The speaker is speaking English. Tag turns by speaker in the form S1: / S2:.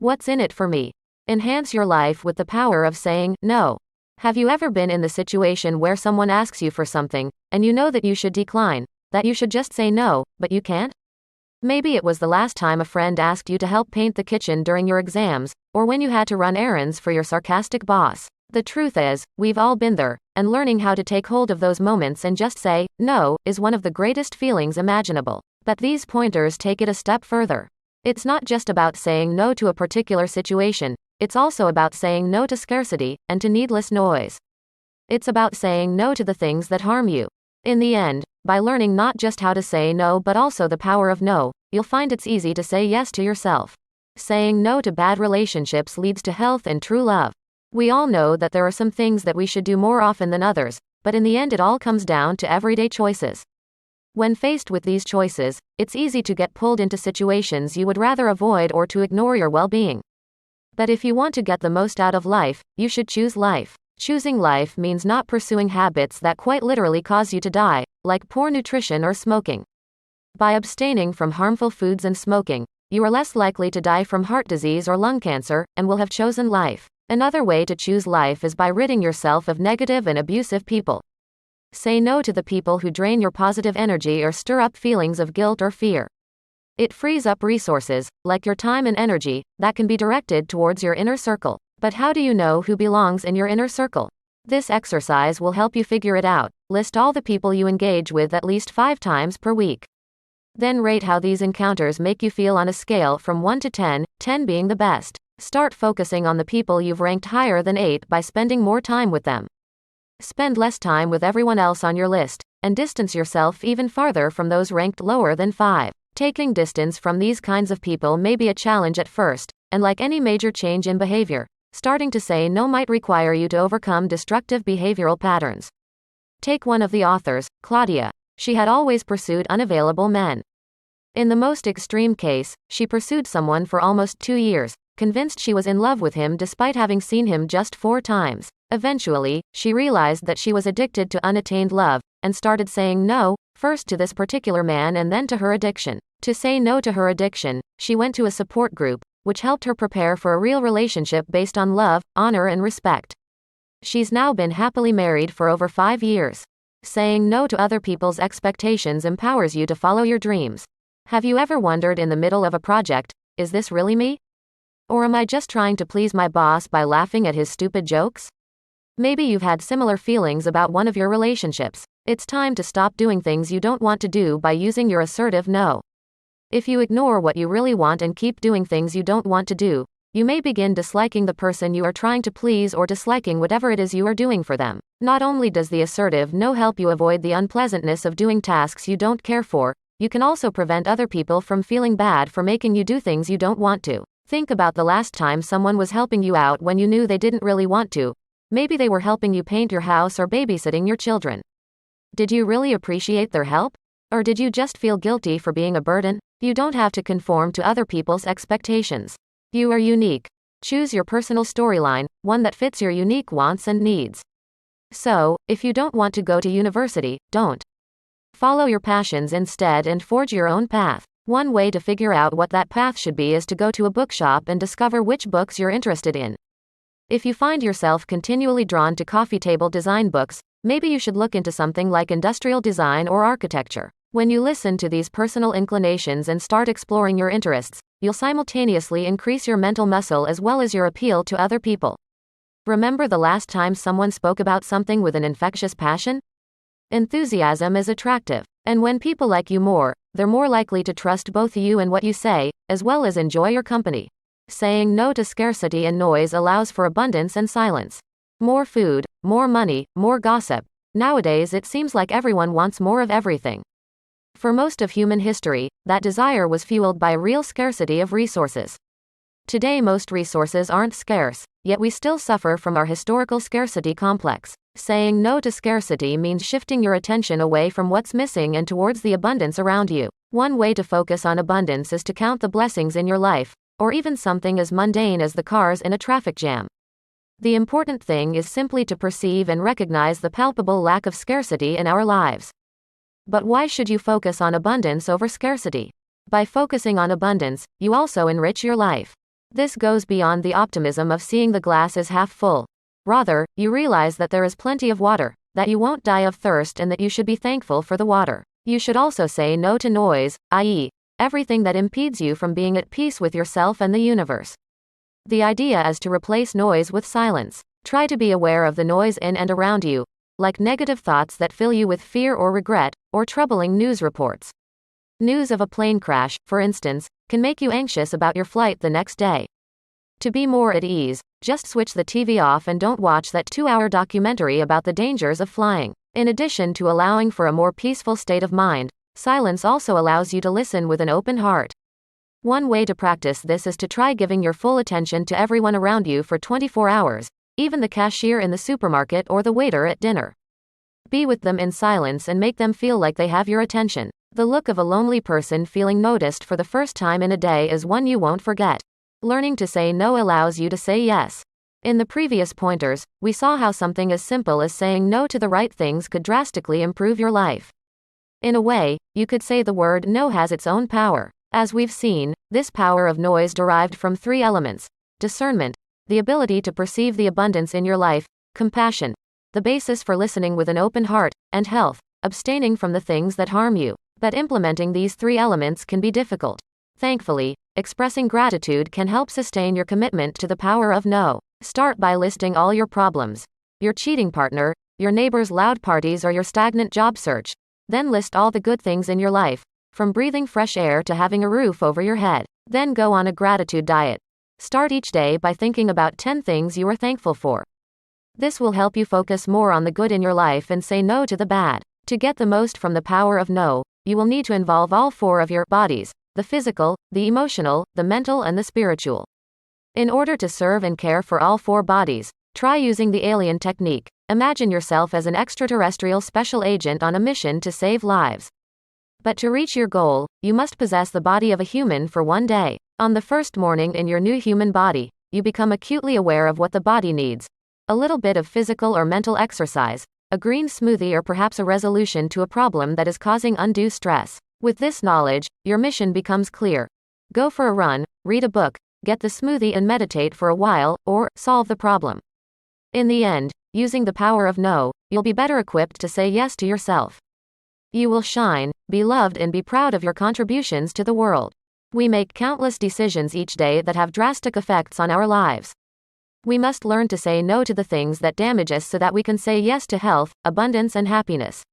S1: What's in it for me? Enhance your life with the power of saying no. Have you ever been in the situation where someone asks you for something, and you know that you should decline, that you should just say no, but you can't? Maybe it was the last time a friend asked you to help paint the kitchen during your exams, or when you had to run errands for your sarcastic boss. The truth is, we've all been there, and learning how to take hold of those moments and just say no is one of the greatest feelings imaginable. But these pointers take it a step further. It's not just about saying no to a particular situation, it's also about saying no to scarcity and to needless noise. It's about saying no to the things that harm you. In the end, by learning not just how to say no but also the power of no, you'll find it's easy to say yes to yourself. Saying no to bad relationships leads to health and true love. We all know that there are some things that we should do more often than others, but in the end it all comes down to everyday choices. When faced with these choices, it's easy to get pulled into situations you would rather avoid or to ignore your well-being. But if you want to get the most out of life, you should choose life. Choosing life means not pursuing habits that quite literally cause you to die, like poor nutrition or smoking. By abstaining from harmful foods and smoking, you are less likely to die from heart disease or lung cancer, and will have chosen life. Another way to choose life is by ridding yourself of negative and abusive people. Say no to the people who drain your positive energy or stir up feelings of guilt or fear. It frees up resources, like your time and energy, that can be directed towards your inner circle. But how do you know who belongs in your inner circle? This exercise will help you figure it out. List all the people you engage with at least 5 times per week. Then rate how these encounters make you feel on a scale from 1 to 10, 10 being the best. Start focusing on the people you've ranked higher than 8 by spending more time with them. Spend less time with everyone else on your list, and distance yourself even farther from those ranked lower than 5. Taking distance from these kinds of people may be a challenge at first, and like any major change in behavior, starting to say no might require you to overcome destructive behavioral patterns. Take one of the authors, Claudia. She had always pursued unavailable men. In the most extreme case, she pursued someone for almost 2 years, convinced she was in love with him despite having seen him just 4 times. Eventually, she realized that she was addicted to unattained love, and started saying no, first to this particular man and then to her addiction. To say no to her addiction, she went to a support group, which helped her prepare for a real relationship based on love, honor and respect. She's now been happily married for over 5 years. Saying no to other people's expectations empowers you to follow your dreams. Have you ever wondered in the middle of a project, is this really me? Or am I just trying to please my boss by laughing at his stupid jokes? Maybe you've had similar feelings about one of your relationships. It's time to stop doing things you don't want to do by using your assertive no. If you ignore what you really want and keep doing things you don't want to do, you may begin disliking the person you are trying to please or disliking whatever it is you are doing for them. Not only does the assertive no help you avoid the unpleasantness of doing tasks you don't care for, you can also prevent other people from feeling bad for making you do things you don't want to. Think about the last time someone was helping you out when you knew they didn't really want to. Maybe they were helping you paint your house or babysitting your children. Did you really appreciate their help? Or did you just feel guilty for being a burden? You don't have to conform to other people's expectations. You are unique. Choose your personal storyline, one that fits your unique wants and needs. So, if you don't want to go to university, don't. Follow your passions instead and forge your own path. One way to figure out what that path should be is to go to a bookshop and discover which books you're interested in. If you find yourself continually drawn to coffee table design books, maybe you should look into something like industrial design or architecture. When you listen to these personal inclinations and start exploring your interests, you'll simultaneously increase your mental muscle as well as your appeal to other people. Remember the last time someone spoke about something with an infectious passion? Enthusiasm is attractive, and when people like you more, they're more likely to trust both you and what you say, as well as enjoy your company. Saying no to scarcity and noise allows for abundance and silence. More food, more money, more gossip. Nowadays it seems like everyone wants more of everything. For most of human history, that desire was fueled by real scarcity of resources. Today most resources aren't scarce, yet we still suffer from our historical scarcity complex. Saying no to scarcity means shifting your attention away from what's missing and towards the abundance around you. One way to focus on abundance is to count the blessings in your life, or even something as mundane as the cars in a traffic jam. The important thing is simply to perceive and recognize the palpable lack of scarcity in our lives. But why should you focus on abundance over scarcity? By focusing on abundance, you also enrich your life. This goes beyond the optimism of seeing the glass as half full. Rather, you realize that there is plenty of water, that you won't die of thirst, and that you should be thankful for the water. You should also say no to noise, i.e., everything that impedes you from being at peace with yourself and the universe. The idea is to replace noise with silence. Try to be aware of the noise in and around you, like negative thoughts that fill you with fear or regret, or troubling news reports. News of a plane crash, for instance, can make you anxious about your flight the next day. To be more at ease, just switch the TV off and don't watch that 2-hour documentary about the dangers of flying. In addition to allowing for a more peaceful state of mind, silence also allows you to listen with an open heart. One way to practice this is to try giving your full attention to everyone around you for 24 hours, even the cashier in the supermarket or the waiter at dinner. Be with them in silence and make them feel like they have your attention. The look of a lonely person feeling noticed for the first time in a day is one you won't forget. Learning to say no allows you to say yes. In the previous pointers, we saw how something as simple as saying no to the right things could drastically improve your life. In a way, you could say the word no has its own power. As we've seen, this power of no is derived from 3 elements: discernment, the ability to perceive the abundance in your life; compassion, the basis for listening with an open heart; and health, abstaining from the things that harm you. But implementing these 3 elements can be difficult. Thankfully, expressing gratitude can help sustain your commitment to the power of no. Start by listing all your problems: your cheating partner, your neighbor's loud parties, or your stagnant job search. Then list all the good things in your life, from breathing fresh air to having a roof over your head. Then go on a gratitude diet. Start each day by thinking about 10 things you are thankful for. This will help you focus more on the good in your life and say no to the bad. To get the most from the power of no, you will need to involve all 4 of your bodies: the physical, the emotional, the mental, and the spiritual. In order to serve and care for all 4 bodies, try using the alien technique. Imagine yourself as an extraterrestrial special agent on a mission to save lives. But to reach your goal, you must possess the body of a human for 1 day. On the first morning in your new human body, you become acutely aware of what the body needs: a little bit of physical or mental exercise, a green smoothie, or perhaps a resolution to a problem that is causing undue stress. With this knowledge, your mission becomes clear. Go for a run, read a book, get the smoothie and meditate for a while, or solve the problem. In the end, using the power of no, you'll be better equipped to say yes to yourself. You will shine, be loved, and be proud of your contributions to the world. We make countless decisions each day that have drastic effects on our lives. We must learn to say no to the things that damage us so that we can say yes to health, abundance, and happiness.